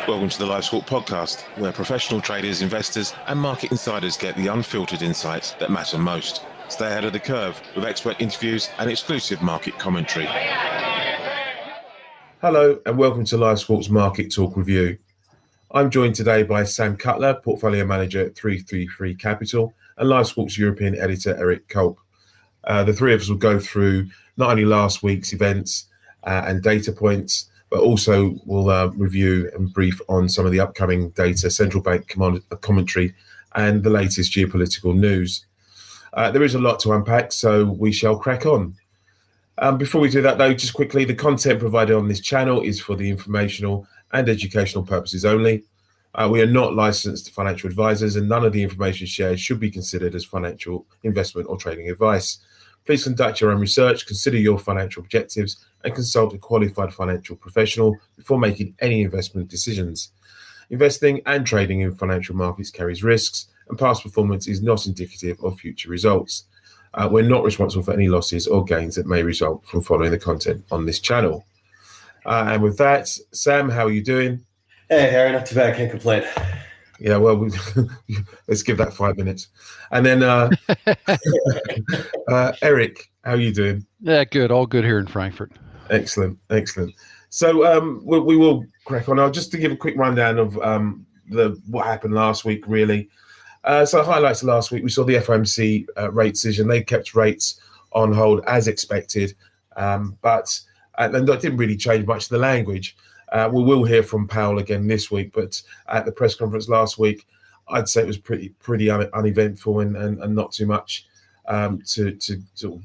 Welcome to the Live Squawk podcast, where professional traders, investors, and market insiders get the unfiltered insights that matter most. Stay ahead of the curve with expert interviews and exclusive market commentary. Hello, and welcome to Live Squawk's Market Talk Review. I'm joined today by Sam Cutler, Portfolio Manager at 333 Capital, and Live Squawk's European Editor, Eric Culp. The three of us will go through not only last week's events and data points, but also we'll review and brief on some of the upcoming data, central bank commentary, and the latest geopolitical news. There is a lot to unpack, so we shall crack on. Before we do that, though, just quickly, the content provided on this channel is for the informational and educational purposes only. We are not licensed financial advisors, and none of the information shared should be considered as financial investment or trading advice. Please conduct your own research, consider your financial objectives, and consult a qualified financial professional before making any investment decisions. Investing and trading in financial markets carries risks, and past performance is not indicative of future results. We're not responsible for any losses or gains that may result from following the content on this channel. And with that, Sam, how are you doing? Hey, Harry, not too bad. Can't complain. Yeah, well, let's give that 5 minutes. And then, Eric, how are you doing? Yeah, good. All good here in Frankfurt. Excellent. So we will crack on now. Just to give a quick rundown of what happened last week, really. So highlights of last week, we saw the FOMC rate decision. They kept rates on hold as expected, but and that didn't really change much of the language. We will hear from Powell again this week, but at the press conference last week, I'd say it was pretty uneventful and not too much to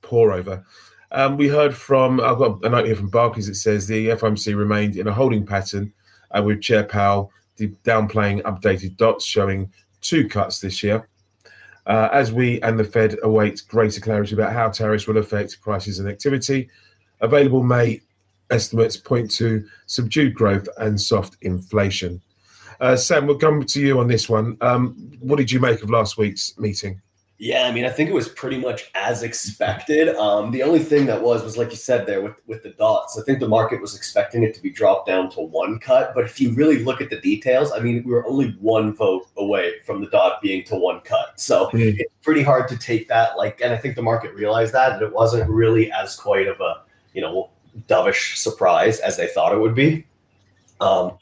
pore over. We heard from, I've got a note here from Barclays that says the FOMC remained in a holding pattern with Chair Powell downplaying updated dots showing 2 cuts this year. As we and the Fed await greater clarity about how tariffs will affect prices and activity, available May estimates point to subdued growth and soft inflation. Sam, we'll come to you on this one. What did you make of last week's meeting? Yeah, I mean, I think it was pretty much as expected. The only thing that was like you said there with the dots, I think the market was expecting it to be dropped down to 1 cut. But if you really look at the details, I mean, we were only 1 vote away from the dot being to 1 cut. So it's pretty hard to take that. And I think the market realized that it wasn't really as quite of a, dovish surprise as they thought it would be. But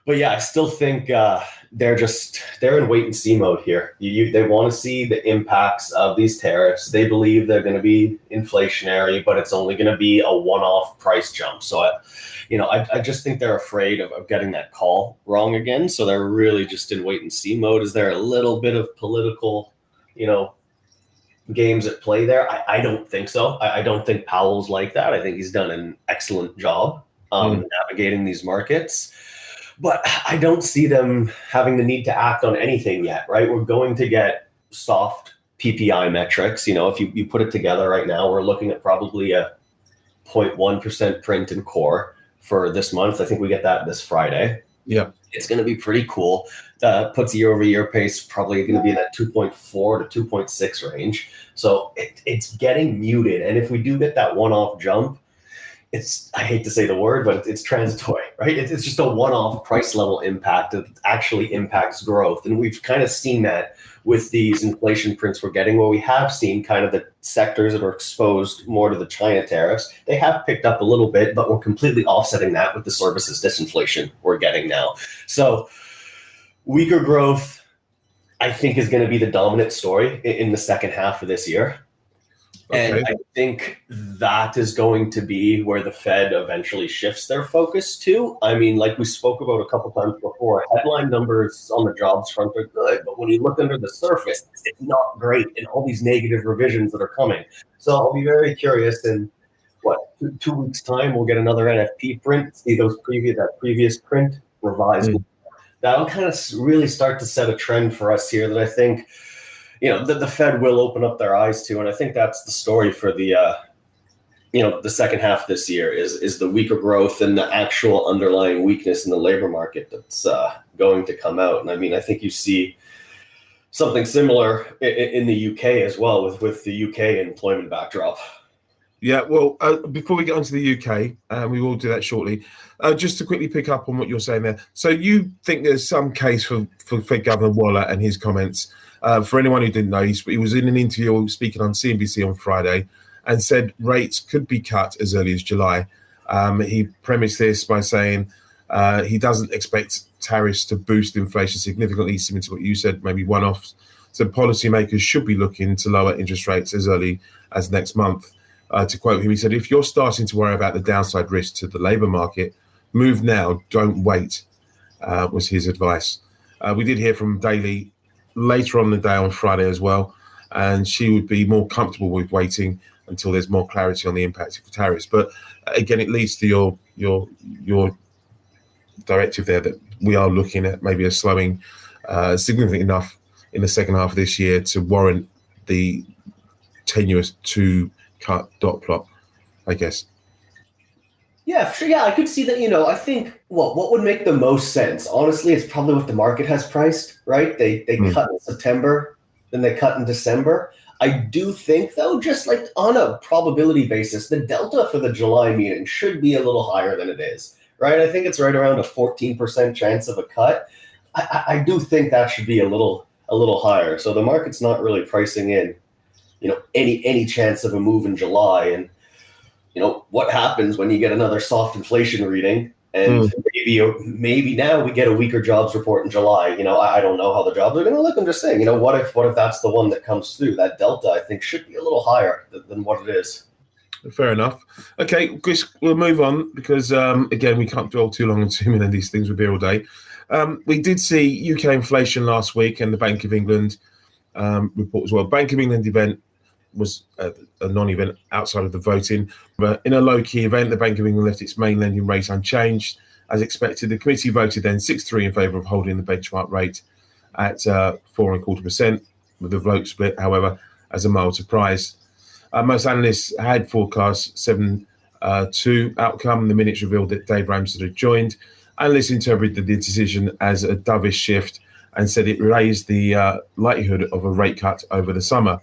yeah, I still think they're in wait and see mode here. They want to see the impacts of these tariffs. They believe they're going to be inflationary, but it's only going to be a one-off price jump. So, I just think they're afraid of getting that call wrong again. So they're really just in wait and see mode. Is there a little bit of political, games at play there? I don't think so. I don't think Powell's like that. I think he's done an excellent job navigating these markets. But I don't see them having the need to act on anything yet, right? We're going to get soft PPI metrics. If you put it together right now, we're looking at probably a 0.1% print in core for this month. I think we get that this Friday. Yeah. It's going to be pretty cool. Puts year-over-year pace probably going to be in that 2.4 to 2.6 range. So it's getting muted. And if we do get that one-off jump, I hate to say the word, but it's transitory, right? It's just a one-off price level impact that actually impacts growth. And we've kind of seen that with these inflation prints we're getting, where we have seen kind of the sectors that are exposed more to the China tariffs. They have picked up a little bit, but we're completely offsetting that with the services disinflation we're getting now. So weaker growth, I think, is going to be the dominant story in the second half of this year. Okay. And I think that is going to be where the Fed eventually shifts their focus to. I mean, like we spoke about a couple times before, headline numbers on the jobs front are good, but when you look under the surface, it's not great in all these negative revisions that are coming. So I'll be very curious in, 2 weeks' time, we'll get another NFP print, see that previous print revised. That'll kind of really start to set a trend for us here that I think the Fed will open up their eyes to. And I think that's the story for the second half this year is the weaker growth and the actual underlying weakness in the labor market that's going to come out. And I mean, I think you see something similar in the UK as well with the UK employment backdrop. Yeah, well, before we get on to the UK, we will do that shortly. Just to quickly pick up on what you're saying there. So you think there's some case for Fed Governor Waller and his comments. For anyone who didn't know, he was in an interview speaking on CNBC on Friday and said rates could be cut as early as July. He premised this by saying he doesn't expect tariffs to boost inflation significantly, similar to what you said, maybe one-offs. So policymakers should be looking to lower interest rates as early as next month. To quote him, he said, if you're starting to worry about the downside risk to the labour market, move now, don't wait, was his advice. We did hear from Daly later on the day on Friday as well, and she would be more comfortable with waiting until there's more clarity on the impact of tariffs. But again, it leads to your directive there that we are looking at maybe a slowing significant enough in the second half of this year to warrant the tenuous two-cut dot plot, I guess. Yeah, for sure. Yeah, I could see that. I think what would make the most sense, honestly, is probably what the market has priced, right? They cut in September, then they cut in December. I do think, though, just like on a probability basis, the delta for the July meeting should be a little higher than it is, right? I think it's right around a 14% chance of a cut. I do think that should be a little higher. So the market's not really pricing in, any chance of a move in July. And what happens when you get another soft inflation reading, and maybe now we get a weaker jobs report in July. I don't know how the jobs are going to look. I'm just saying, what if that's the one that comes through? That delta, I think, should be a little higher than what it is. Fair enough. Okay, Chris, we'll move on because, again, we can't dwell too long on too many of these things. We'll be here all day. We did see UK inflation last week and the Bank of England report as well. Bank of England event was a non-event outside of the voting. But in a low-key event, the Bank of England left its main lending rate unchanged. As expected, the committee voted then 6-3 in favour of holding the benchmark rate at 4.25%, with the vote split, however, as a mild surprise. Most analysts had forecast 7-2 outcome. The minutes revealed that Dave Ramsden had joined. Analysts interpreted the decision as a dovish shift and said it raised the likelihood of a rate cut over the summer.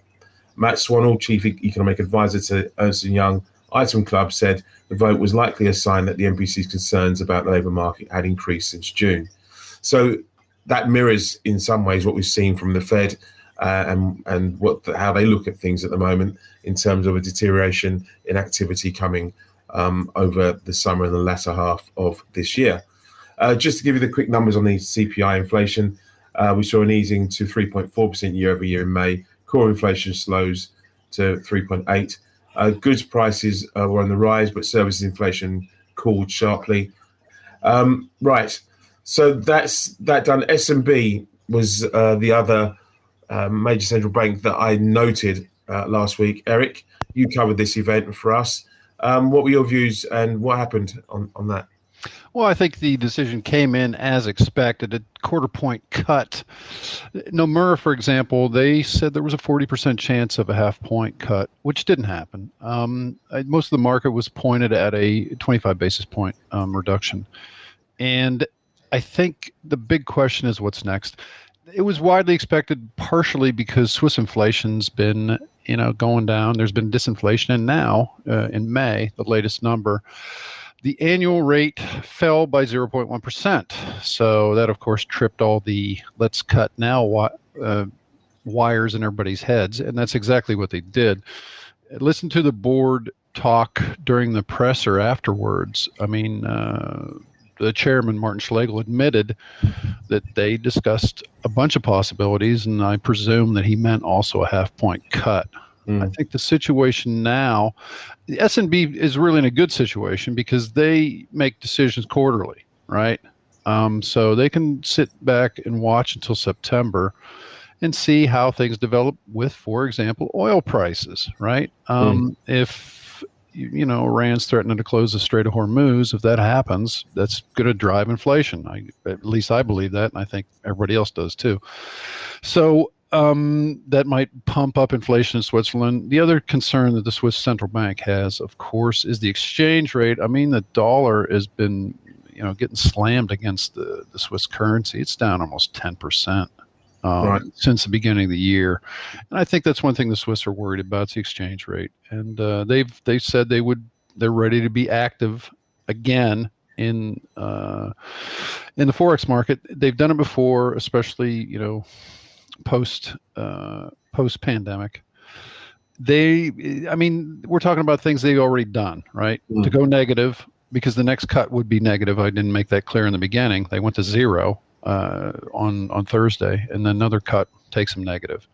Matt Swannell, Chief Economic Advisor to Ernst & Young Item Club, said the vote was likely a sign that the MPC's concerns about the labour market had increased since June. So that mirrors in some ways what we've seen from the Fed and how they look at things at the moment in terms of a deterioration in activity coming over the summer and the latter half of this year. Just to give you the quick numbers on the CPI inflation, we saw an easing to 3.4% year over year in May. Core inflation slows to 3.8%. Goods prices were on the rise, but services inflation cooled sharply. Right, so that's that done. S&B was the other major central bank that I noted last week. Eric, you covered this event for us. What were your views and what happened on that? Well, I think the decision came in as expected, a quarter point cut. Nomura, for example, they said there was a 40% chance of a half point cut, which didn't happen. Most of the market was pointed at a 25 basis point reduction. And I think the big question is what's next. It was widely expected, partially because Swiss inflation's been going down. There's been disinflation. And now, in May, the latest number, the annual rate fell by 0.1%. So that, of course, tripped all the let's cut now wires in everybody's heads. And that's exactly what they did. Listen to the board talk during the presser afterwards. I mean, the chairman, Martin Schlegel, admitted that they discussed a bunch of possibilities, and I presume that he meant also a half-point cut. I think the situation now, the S&B is really in a good situation because they make decisions quarterly, right? So they can sit back and watch until September and see how things develop with, for example, oil prices, right? If Iran's threatening to close the Strait of Hormuz, if that happens, that's going to drive inflation. At least I believe that, and I think everybody else does too. So that might pump up inflation in Switzerland. The other concern that the Swiss central bank has, of course, is the exchange rate. I mean, the dollar has been, getting slammed against the Swiss currency. It's down almost 10%. since the beginning of the year. And I think that's one thing the Swiss are worried about, is the exchange rate. And they've said they're ready to be active again in the forex market. They've done it before, especially post pandemic. We're talking about things they've already done, right? To go negative, because the next cut would be negative. I didn't make that clear in the beginning. They went to zero on Thursday, and then another cut takes them negative.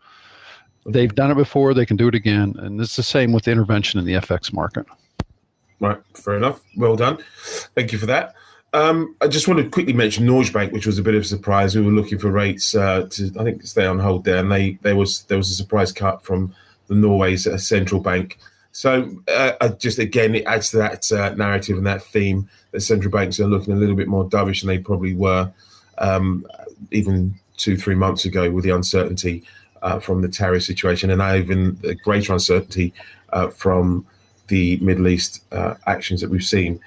They've done it before. They can do it again, and it's the same with intervention in the FX market. Right, fair enough. Well done. Thank you for that. I just want to quickly mention Norge Bank, which was a bit of a surprise. We were looking for rates to, I think, stay on hold there, and there was a surprise cut from the Norway's central bank. So just again, it adds to that narrative and that theme that central banks are looking a little bit more dovish than they probably were even 2-3 months ago, with the uncertainty from the tariff situation, and now even the greater uncertainty from the Middle East actions that we've seen.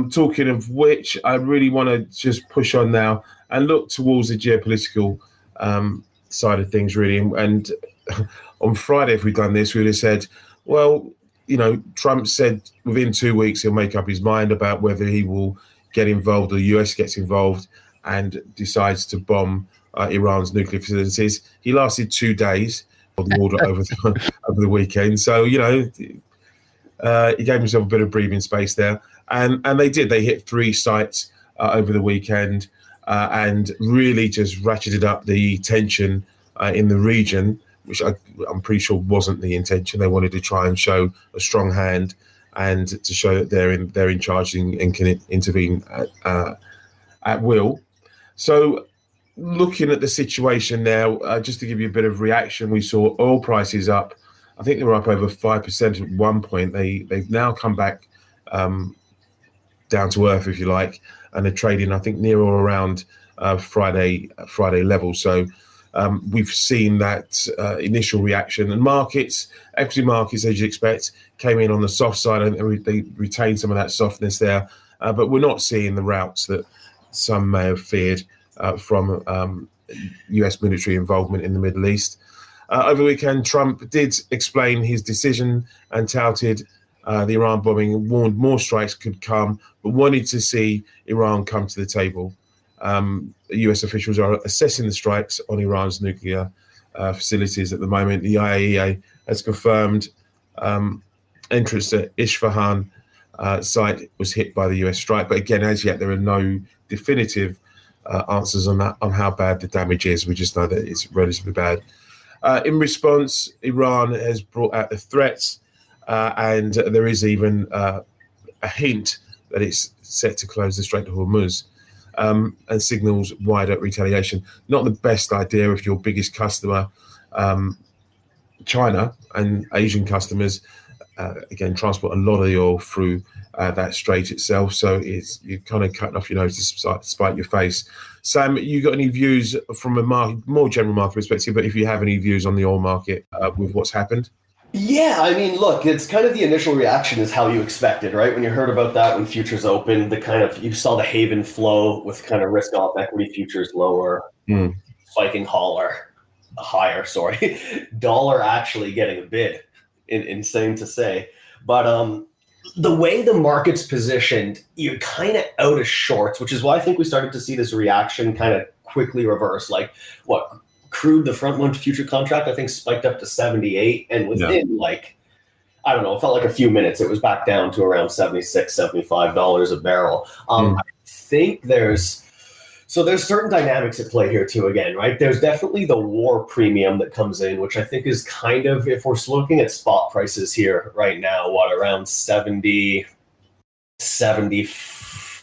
Talking of which, I really want to just push on now and look towards the geopolitical side of things, really. And on Friday, if we'd done this, we would have said, well, Trump said within 2 weeks he'll make up his mind about whether he will get involved, or the US gets involved and decides to bomb Iran's nuclear facilities. He lasted 2 days of the order over the weekend. So, he gave himself a bit of breathing space there. And they did. They hit 3 sites over the weekend and really just ratcheted up the tension in the region, which I'm pretty sure wasn't the intention. They wanted to try and show a strong hand and to show that they're in charge and can intervene at will. So looking at the situation now, just to give you a bit of reaction, we saw oil prices up. I think they were up over 5% at one point. They've now come back down to earth, if you like, and they're trading, I think, near or around Friday level. So we've seen that initial reaction, and equity markets, as you expect, came in on the soft side, and they retained some of that softness there. But we're not seeing the routes that some may have feared from US military involvement in the Middle East. Over the weekend, Trump did explain his decision and touted the Iran bombing, and warned more strikes could come, but wanted to see Iran come to the table. US officials are assessing the strikes on Iran's nuclear facilities at the moment. The IAEA has confirmed entrance to Isfahan site was hit by the US strike, but again, as yet, there are no definitive answers on how bad the damage is. We just know that it's relatively bad. In response, Iran has brought out the threats, and there is even a hint that it's set to close the Strait of Hormuz, and signals wider retaliation. Not the best idea if your biggest customer, China, and Asian customers, again, transport a lot of the oil through that strait itself. So you're kind of cutting off your nose to spite your face. Sam, you got any views from a more general market perspective, but if you have any views on the oil market with what's happened? Yeah, I mean, look, it's kind of the initial reaction is how you expected, right? When you heard about that, when futures opened, you saw the haven flow with kind of risk off equity futures lower, spiking higher, dollar actually getting a bid. Insane to say. But the way the market's positioned, you're kind of out of shorts, which is why I think we started to see this reaction kind of quickly reverse. Like crude, the front month future contract, I think spiked up to 78. And within I don't know, it felt like a few minutes, it was back down to around $76, $75 a barrel. I think there's certain dynamics at play here too, again, right? There's definitely the war premium that comes in, which I think is kind of, if we're looking at spot prices here right now, around 70,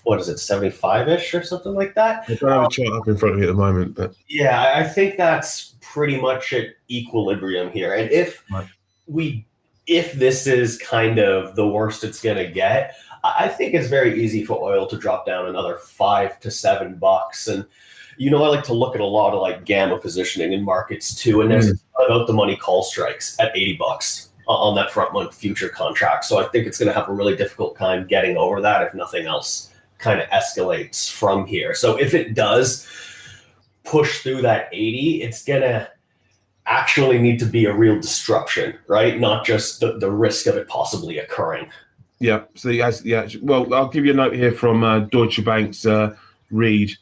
what is it, 75-ish or something like that? I don't have a chart up in front of me at the moment, but yeah, I think that's pretty much at equilibrium here. And if this is kind of the worst it's going to get, I think it's very easy for oil to drop down another $5 to $7. And, I like to look at a lot of gamma positioning in markets too. And there's about the money call strikes at $80 on that front month future contract. So I think it's going to have a really difficult time getting over that if nothing else kind of escalates from here. So if it does, push through that 80, it's going to actually need to be a real disruption, right? Not just the risk of it possibly occurring. Yeah. So well, I'll give you a note here from Deutsche Bank's Jim Reed.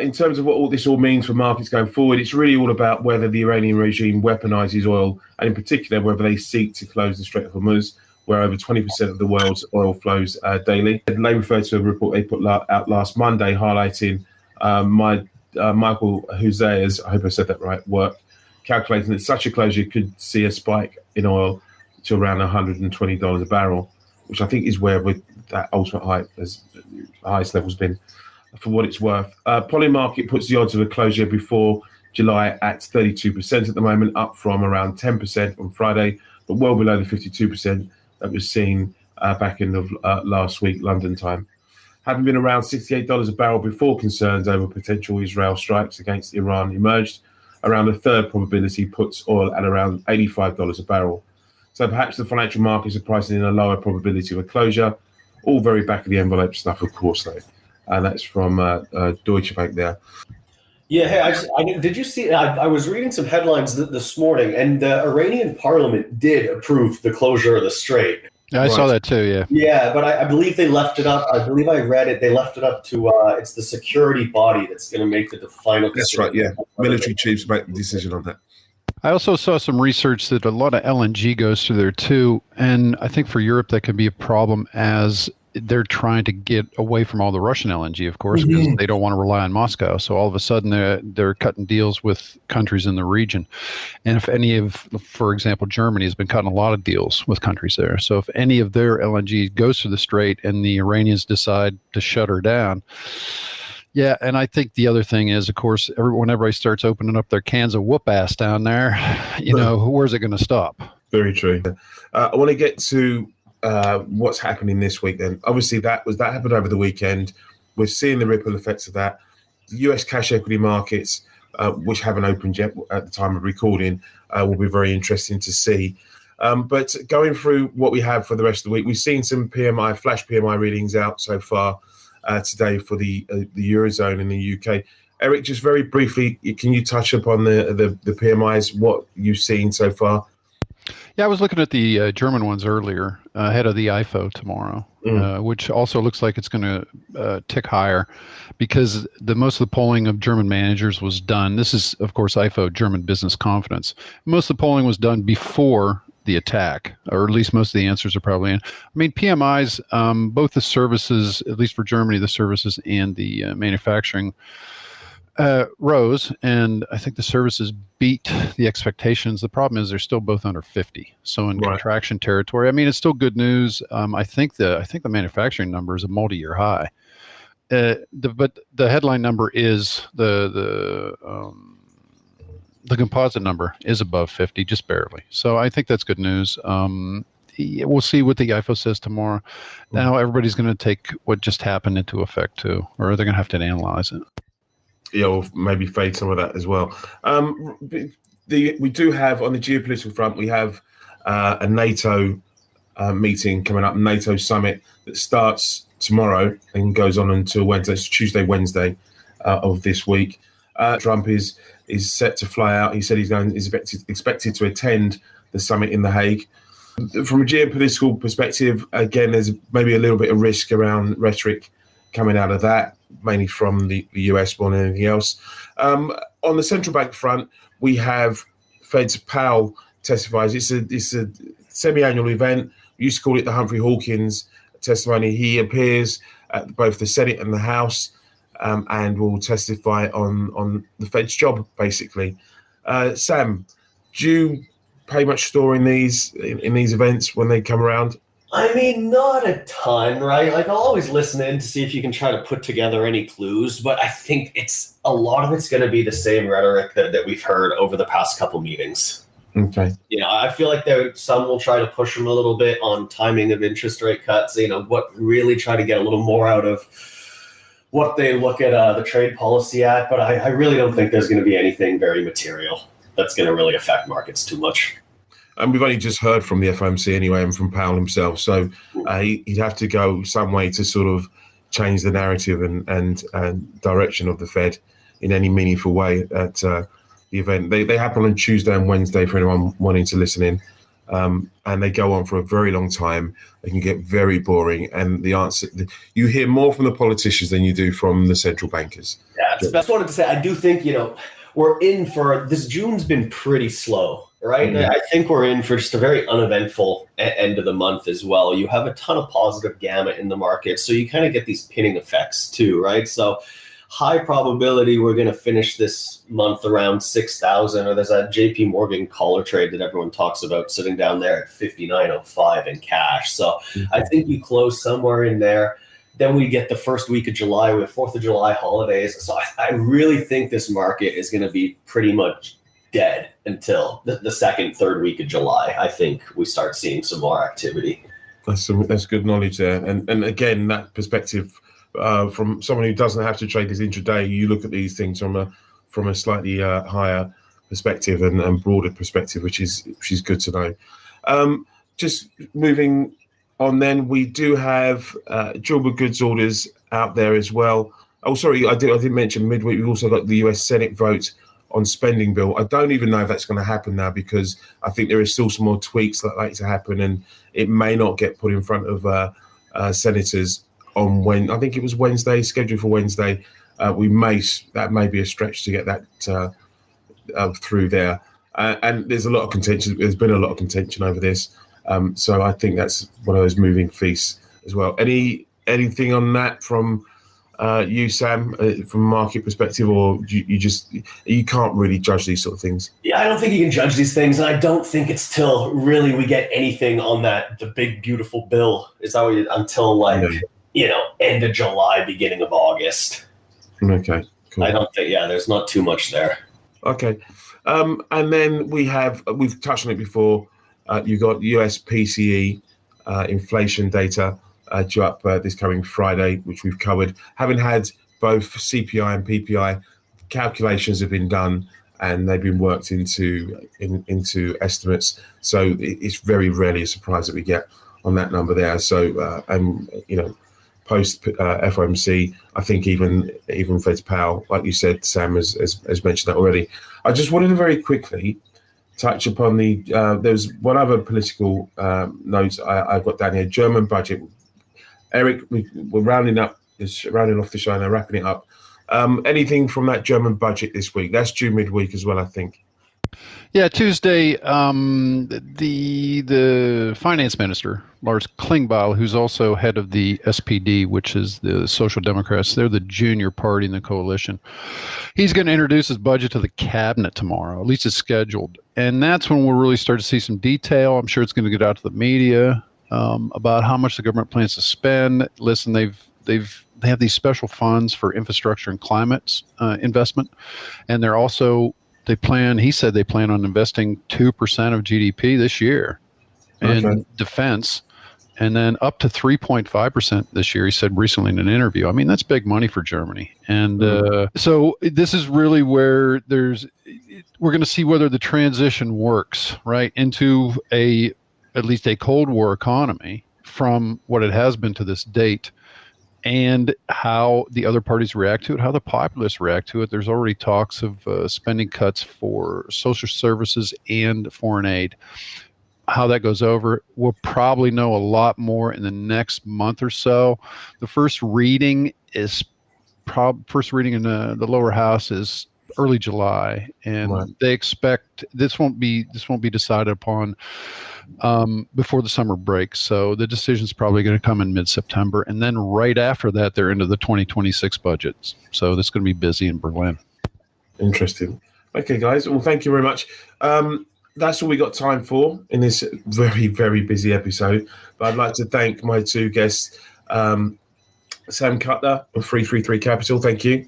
In terms of what all this means for markets going forward, it's really all about whether the Iranian regime weaponizes oil, and in particular, whether they seek to close the Strait of Hormuz, where over 20% of the world's oil flows daily. They refer to a report they put out last Monday highlighting Michael Hussey's, I hope I said that right, work, calculating that such a closure could see a spike in oil to around $120 a barrel, which I think is where that ultimate highest level has been. For what it's worth, Polymarket puts the odds of a closure before July at 32% at the moment, up from around 10% on Friday, but well below the 52% that was seen back end of last week, London time. Having been around $68 a barrel before concerns over potential Israel strikes against Iran emerged, around a third probability puts oil at around $85 a barrel. So perhaps the financial markets are pricing in a lower probability of a closure. All very back of the envelope stuff, of course, though. And that's from Deutsche Bank there. Yeah, hey, did you see? I was reading some headlines this morning, and the Iranian parliament did approve the closure of the strait. Yeah, I saw that too, yeah. Yeah, but I believe they left it up. I believe I read it. They left it up to, it's the security body that's going to make the final decision. That's right, yeah. Military chiefs make the decision on that. I also saw some research that a lot of LNG goes through there too. And I think for Europe, that could be a problem as they're trying to get away from all the Russian LNG, of course, because they don't want to rely on Moscow. So all of a sudden they're cutting deals with countries in the region. And if any of, for example, Germany has been cutting a lot of deals with countries there. So if any of their LNG goes through the strait and the Iranians decide to shut her down, yeah, and I think the other thing is, of course, when everybody starts opening up their cans of whoop ass down there, where's it going to stop? Very true. I want to get to what's happening this week then. Obviously that happened over the weekend. We're seeing the ripple effects of that. The US cash equity markets, which haven't opened yet at the time of recording, will be very interesting to see. But going through what we have for the rest of the week, we've seen some flash PMI readings out so far today for the Eurozone in the UK. Eric, just very briefly, can you touch upon the PMIs, what you've seen so far? Yeah, I was looking at the German ones earlier, ahead of the IFO tomorrow, which also looks like it's going to tick higher because most of the polling of German managers was done. This is, of course, IFO, German Business Confidence. Most of the polling was done before the attack, or at least most of the answers are probably in. I mean, PMIs, both the services, at least for Germany, the services and the manufacturing rose, and I think the services beat the expectations. The problem is they're still both under 50, so in contraction territory. I mean, it's still good news. I think the manufacturing number is a multi-year high. But the headline number is the composite number is above 50, just barely. So I think that's good news. We'll see what the IFO says tomorrow. Now everybody's going to take what just happened into effect too, or they're going to have to analyze it. Yeah, or maybe fade some of that as well. We do have, on the geopolitical front, we have a NATO meeting coming up, NATO summit that starts tomorrow and goes on until Wednesday. It's Tuesday, Wednesday of this week. Trump is set to fly out. He said is expected to attend the summit in The Hague. From a geopolitical perspective, again, there's maybe a little bit of risk around rhetoric coming out of that, mainly from the US more than anything else. On the central bank front, we have Fed's Powell testifies. It's a semi-annual event. We used to call it the Humphrey Hawkins testimony. He appears at both the Senate and the House and will testify on the Fed's job, basically. Sam, do you pay much store in these events when they come around? I mean, not a ton, right? Like, I'll always listen in to see if you can try to put together any clues, but I think a lot of it's going to be the same rhetoric that we've heard over the past couple meetings. Okay. I feel like some will try to push them a little bit on timing of interest rate cuts, what really try to get a little more out of what they look at the trade policy at, but I really don't think there's going to be anything very material that's going to really affect markets too much. And we've only just heard from the FOMC anyway and from Powell himself. So he'd have to go some way to sort of change the narrative and direction of the Fed in any meaningful way at the event. They happen on Tuesday and Wednesday for anyone wanting to listen in, and they go on for a very long time. They can get very boring, and you hear more from the politicians than you do from the central bankers. Yeah, I just wanted to say, I do think, we're in for this. June's been pretty slow, right? Mm-hmm. I think we're in for just a very uneventful end of the month as well. You have a ton of positive gamma in the market, so you kind of get these pinning effects too, right? So high probability we're going to finish this month around 6,000, or there's that JP Morgan caller trade that everyone talks about sitting down there at 59.05 in cash. So I think you close somewhere in there. Then we get the first week of July with 4th of July holidays. So I really think this market is going to be pretty much dead until the second, third week of July. I think we start seeing some more activity. That's good knowledge there. And again, that perspective from someone who doesn't have to trade this intraday, you look at these things from a slightly higher perspective and broader perspective, which is good to know. Just moving on, then we do have durable goods orders out there as well. Oh, sorry, I didn't mention midweek. We've also got the US Senate vote on spending bill. I don't even know if that's going to happen now, because I think there is still some more tweaks that like to happen, and it may not get put in front of senators on when I think it was Wednesday, scheduled for Wednesday. That may be a stretch to get that through there. And there's a lot of contention. There's been a lot of contention over this. So I think that's one of those moving feasts as well. Anything on that from you, Sam, from a market perspective, or you can't really judge these sort of things? Yeah, I don't think you can judge these things, and I don't think it's till really we get anything on the big beautiful bill. Until end of July, beginning of August. Okay, cool. I don't think. Yeah, there's not too much there. Okay, and then we've touched on it before. You've got US PCE inflation data due up this coming Friday, which we've covered. Having had both CPI and PPI, calculations have been done and they've been worked into estimates. So it's very rarely a surprise that we get on that number there. So post FOMC, I think even Fed's Powell, like you said, Sam has mentioned that already. I just wanted to very quickly touch upon there's one other political note I've got down here. German budget. Eric, we're rounding off the show now, wrapping it up. Anything from that German budget this week? That's due midweek as well, I think. Yeah, Tuesday, the finance minister, Lars Klingbeil, who's also head of the SPD, which is the Social Democrats, they're the junior party in the coalition. He's going to introduce his budget to the cabinet tomorrow, at least it's scheduled. And that's when we'll really start to see some detail. I'm sure it's going to get out to the media about how much the government plans to spend. Listen, they have these special funds for infrastructure and climate investment, and he said they plan on investing 2% of GDP this year in defense, and then up to 3.5% this year, he said recently in an interview. I mean, that's big money for Germany. And so this is really where we're going to see whether the transition works, right, into at least a Cold War economy from what it has been to this date, and how the other parties react to it, how the populists react to it. There's already talks of spending cuts for social services and foreign aid. How that goes over, we'll probably know a lot more in the next month or so. The first reading in the lower house is early July, and they expect this won't be decided upon before the summer break. So the decision's probably going to come in mid-September, and then right after that, they're into the 2026 budgets. So that's going to be busy in Berlin. Interesting. Okay, guys. Well, thank you very much. That's all we got time for in this very, very busy episode. But I'd like to thank my two guests, Sam Cutler of 333 Capital. Thank you.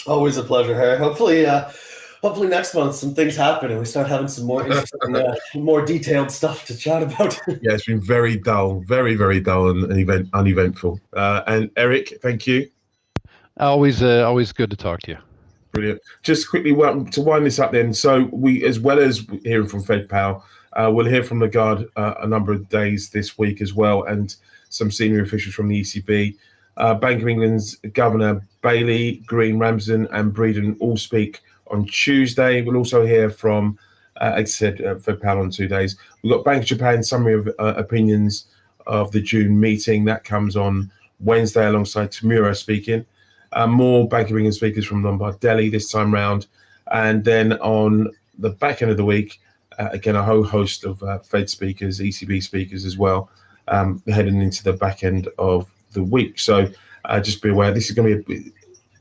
Always a pleasure, Harry. Hopefully next month some things happen and we start having some more interesting, more detailed stuff to chat about. Yeah, it's been very dull, very, very dull and uneventful. And Eric, thank you. Always good to talk to you. Brilliant. Just quickly to wind this up then. So we, as well as hearing from Fed Powell, we'll hear from Lagarde a number of days this week as well, and some senior officials from the ECB. Bank of England's Governor Bailey, Green, Ramsden and Breeden all speak on Tuesday. We'll also hear from, as I said, Fed Powell on 2 days. We've got Bank of Japan summary of opinions of the June meeting. That comes on Wednesday alongside Tamura speaking. More Bank of England speakers from Lombard Delhi this time round. And then on the back end of the week, again, a whole host of Fed speakers, ECB speakers as well, heading into the back end of the week. So just be aware, this is going to be,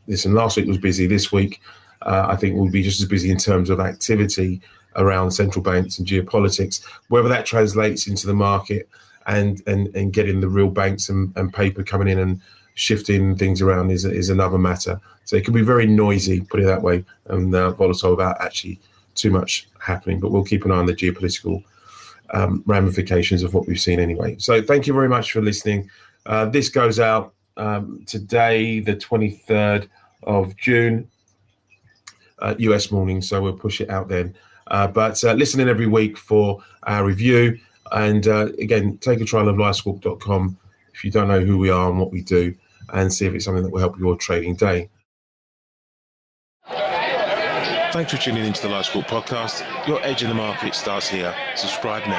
listen, last week was busy. This week, I think we'll be just as busy in terms of activity around central banks and geopolitics. Whether that translates into the market and getting the real banks and paper coming in and shifting things around is another matter. So it can be very noisy, put it that way, and volatile without actually too much happening. But we'll keep an eye on the geopolitical ramifications of what we've seen anyway. So thank you very much for listening. This goes out today, the 23rd of June, US morning. So we'll push it out then. But listen in every week for our review. And again, take a trial of livesquawk.com if you don't know who we are and what we do, and see if it's something that will help your trading day. Thanks for tuning into the Live Squawk podcast. Your edge in the market starts here. Subscribe now.